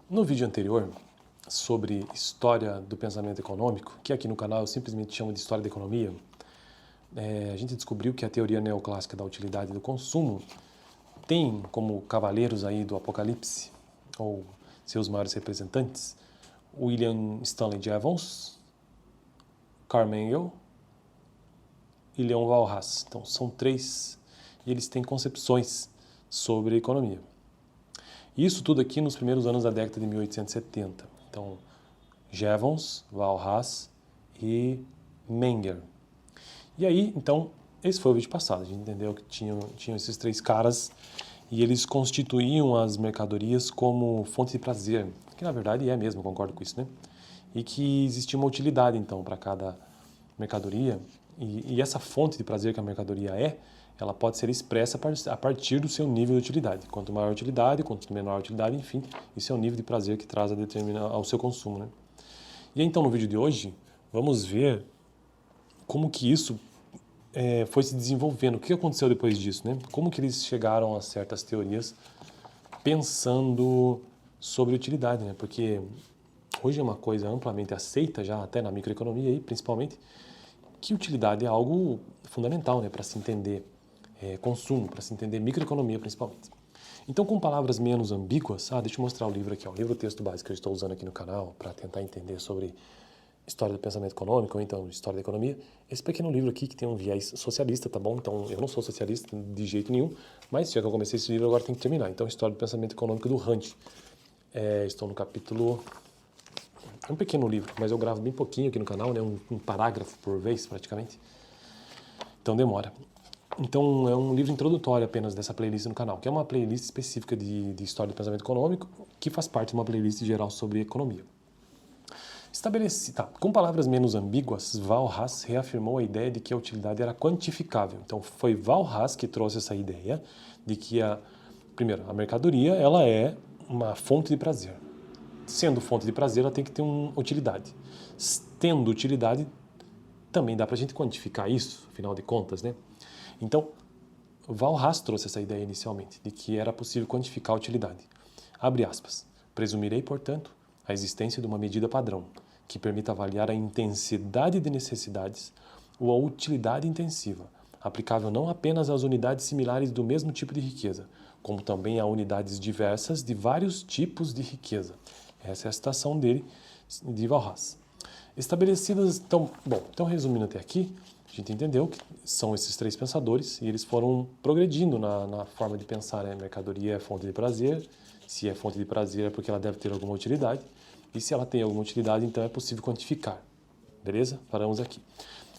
No vídeo anterior, sobre história do pensamento econômico, que aqui no canal eu simplesmente chamo de história da economia, a gente descobriu que a teoria neoclássica da utilidade e do consumo tem como cavaleiros aí do Apocalipse, ou seus maiores representantes, William Stanley Jevons, Carl Mengel e Leon Walras. Então são três e eles têm concepções sobre a economia. Isso tudo aqui nos primeiros anos da década de 1870. Então, Jevons, Walras e Menger. E aí, então, esse foi o vídeo passado. A gente entendeu que tinham esses três caras e eles constituíam as mercadorias como fonte de prazer, que na verdade é mesmo, concordo com isso, né? E que existia uma utilidade, então, para cada mercadoria. E essa fonte de prazer que a mercadoria ela pode ser expressa a partir do seu nível de utilidade. Quanto maior a utilidade, quanto menor a utilidade, enfim, isso é o nível de prazer que traz ao seu consumo, né? E então, no vídeo de hoje, vamos ver como que isso foi se desenvolvendo, o que aconteceu depois disso, né? Como que eles chegaram a certas teorias pensando sobre utilidade, né? Porque hoje é uma coisa amplamente aceita já, até na microeconomia aí, principalmente, que utilidade é algo fundamental, né, para se entender consumo, para se entender microeconomia principalmente. Então, com palavras menos ambíguas, deixa eu mostrar o livro aqui, ó, o livro-texto básico que eu estou usando aqui no canal para tentar entender sobre história do pensamento econômico, ou então história da economia. Esse pequeno livro aqui que tem um viés socialista, tá bom? Então, eu não sou socialista de jeito nenhum, mas já que eu comecei esse livro, agora tem que terminar. Então, história do pensamento econômico do Hunt. Estou no capítulo... É um pequeno livro, mas eu gravo bem pouquinho aqui no canal, né? Um parágrafo por vez, praticamente. Então demora. Então é um livro introdutório apenas dessa playlist no canal, que é uma playlist específica de história do pensamento econômico, que faz parte de uma playlist geral sobre economia. Com palavras menos ambíguas, Walras reafirmou a ideia de que a utilidade era quantificável. Então foi Walras que trouxe essa ideia de que primeiro, a mercadoria ela é uma fonte de prazer. Sendo fonte de prazer, ela tem que ter uma utilidade. Tendo utilidade, também dá para a gente quantificar isso, afinal de contas, né? Então, Walras trouxe essa ideia inicialmente, de que era possível quantificar a utilidade. Abre aspas. Presumirei, portanto, a existência de uma medida padrão, que permita avaliar a intensidade de necessidades ou a utilidade intensiva, aplicável não apenas às unidades similares do mesmo tipo de riqueza, como também a unidades diversas de vários tipos de riqueza. Essa é a citação dele, de Walras. Estabelecidas, então resumindo até aqui, a gente entendeu que são esses três pensadores e eles foram progredindo na forma de pensar, né? Mercadoria é fonte de prazer, se é fonte de prazer é porque ela deve ter alguma utilidade, e se ela tem alguma utilidade, então é possível quantificar. Beleza? Paramos aqui.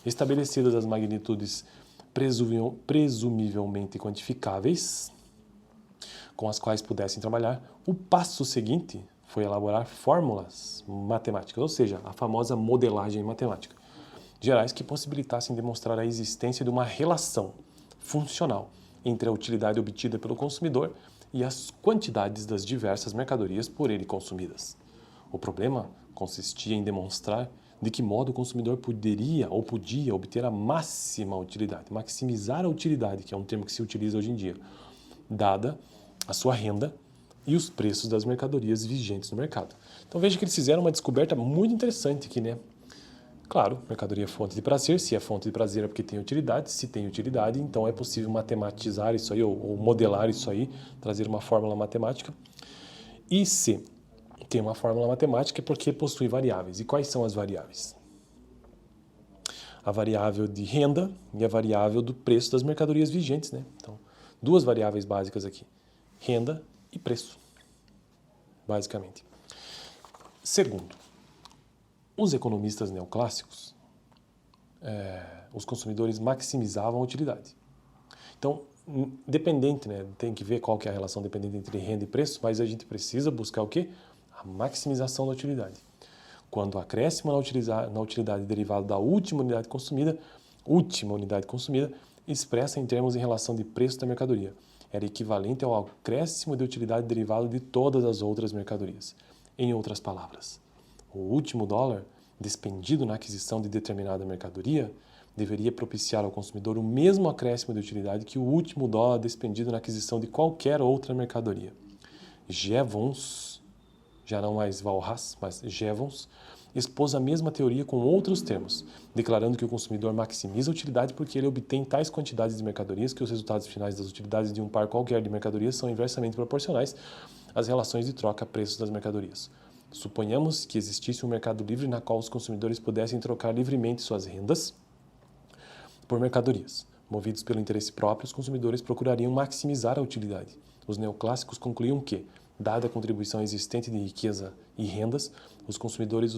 Estabelecidas as magnitudes presumivelmente quantificáveis, com as quais pudessem trabalhar, o passo seguinte foi elaborar fórmulas matemáticas, ou seja, a famosa modelagem matemática, gerais que possibilitassem demonstrar a existência de uma relação funcional entre a utilidade obtida pelo consumidor e as quantidades das diversas mercadorias por ele consumidas. O problema consistia em demonstrar de que modo o consumidor podia obter a máxima utilidade, maximizar a utilidade, que é um termo que se utiliza hoje em dia, dada a sua renda e os preços das mercadorias vigentes no mercado. Então veja que eles fizeram uma descoberta muito interessante aqui, né? Claro, mercadoria é fonte de prazer, se é fonte de prazer é porque tem utilidade, se tem utilidade, então é possível matematizar isso aí, ou modelar isso aí, trazer uma fórmula matemática. E se tem uma fórmula matemática é porque possui variáveis. E quais são as variáveis? A variável de renda e a variável do preço das mercadorias vigentes, né? Então, duas variáveis básicas aqui, renda e preço, basicamente. Segundo, os economistas neoclássicos, os consumidores maximizavam a utilidade. Então, dependente, né, tem que ver qual que é a relação dependente entre renda e preço, mas a gente precisa buscar o quê? A maximização da utilidade. Quando o acréscimo na utilidade derivado da última unidade consumida, expressa em termos em relação de preço da mercadoria, era equivalente ao acréscimo de utilidade derivado de todas as outras mercadorias. Em outras palavras, o último dólar despendido na aquisição de determinada mercadoria deveria propiciar ao consumidor o mesmo acréscimo de utilidade que o último dólar despendido na aquisição de qualquer outra mercadoria. Jevons já não mais Walras, mas Jevons, expôs a mesma teoria com outros termos, declarando que o consumidor maximiza a utilidade porque ele obtém tais quantidades de mercadorias que os resultados finais das utilidades de um par qualquer de mercadorias são inversamente proporcionais às relações de troca-preços das mercadorias. Suponhamos que existisse um mercado livre na qual os consumidores pudessem trocar livremente suas rendas por mercadorias. Movidos pelo interesse próprio, os consumidores procurariam maximizar a utilidade. Os neoclássicos concluíam que, dada a contribuição existente de riqueza e rendas, os consumidores,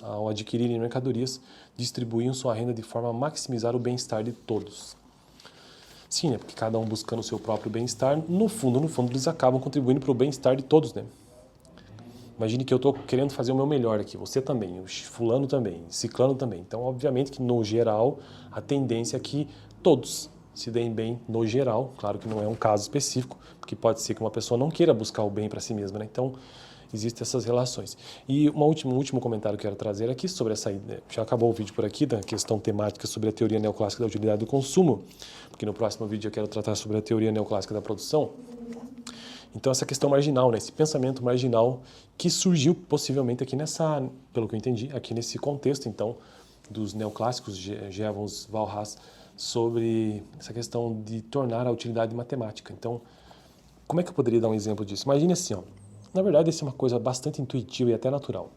ao adquirirem mercadorias, distribuíam sua renda de forma a maximizar o bem-estar de todos. Sim, né? Porque cada um buscando o seu próprio bem-estar, no fundo, eles acabam contribuindo para o bem-estar de todos, né? Imagine que eu estou querendo fazer o meu melhor aqui, você também, o fulano também, ciclano também. Então, obviamente que, no geral, a tendência é que todos se deem bem no geral. Claro que não é um caso específico, porque pode ser que uma pessoa não queira buscar o bem para si mesma, né? Então, existem essas relações. E um último comentário que eu quero trazer aqui sobre essa... Já acabou o vídeo por aqui, da questão temática sobre a teoria neoclássica da utilidade do consumo, porque no próximo vídeo eu quero tratar sobre a teoria neoclássica da produção. Então, essa questão marginal, né, esse pensamento marginal que surgiu possivelmente aqui pelo que eu entendi, aqui nesse contexto, então, dos neoclássicos, Jevons, Walras, sobre essa questão de tornar a utilidade matemática. Então, como é que eu poderia dar um exemplo disso? Imagine assim, ó, na verdade, isso é uma coisa bastante intuitiva e até natural.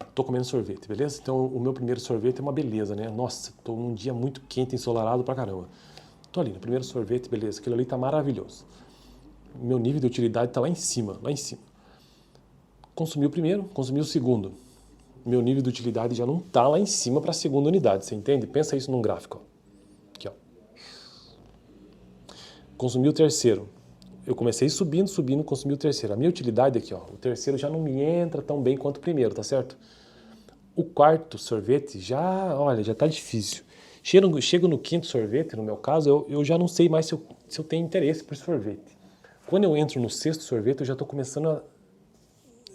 Estou comendo sorvete, beleza? Então, o meu primeiro sorvete é uma beleza, né? Nossa, estou num dia muito quente, ensolarado pra caramba. Estou ali no primeiro sorvete, beleza, aquilo ali está maravilhoso. Meu nível de utilidade está lá em cima, lá em cima. Consumi o primeiro, consumi o segundo. Meu nível de utilidade já não está lá em cima para a segunda unidade, você entende? Pensa isso num gráfico. Ó. Aqui, ó. Consumi o terceiro. Eu comecei subindo, consumi o terceiro. A minha utilidade aqui, ó, o terceiro já não me entra tão bem quanto o primeiro, tá certo? O quarto sorvete já, olha, já está difícil. Chego no quinto sorvete, no meu caso, eu já não sei mais se eu tenho interesse por sorvete. Quando eu entro no sexto sorvete, eu já estou começando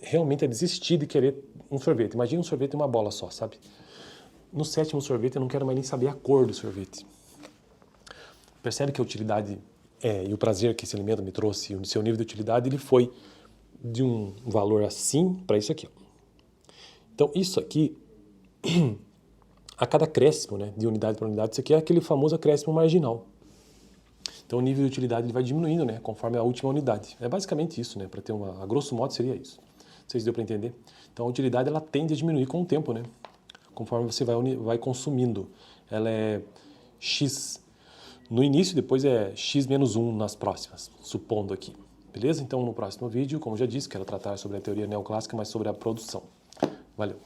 realmente a desistir de querer um sorvete. Imagina um sorvete e uma bola só, sabe? No sétimo sorvete, eu não quero mais nem saber a cor do sorvete. Percebe que a utilidade e o prazer que esse alimento me trouxe, o seu nível de utilidade, ele foi de um valor assim para isso aqui. Ó. Então, isso aqui, a cada acréscimo, né, de unidade para unidade, isso aqui é aquele famoso acréscimo marginal. Então, o nível de utilidade ele vai diminuindo, né, conforme a última unidade. É basicamente isso, né, para ter a grosso modo seria isso. Não sei se deu para entender. Então, a utilidade ela tende a diminuir com o tempo, né, conforme você vai consumindo. Ela é X no início, depois é X menos 1 nas próximas, supondo aqui. Beleza? Então, no próximo vídeo, como já disse, quero tratar sobre a teoria neoclássica, mas sobre a produção. Valeu!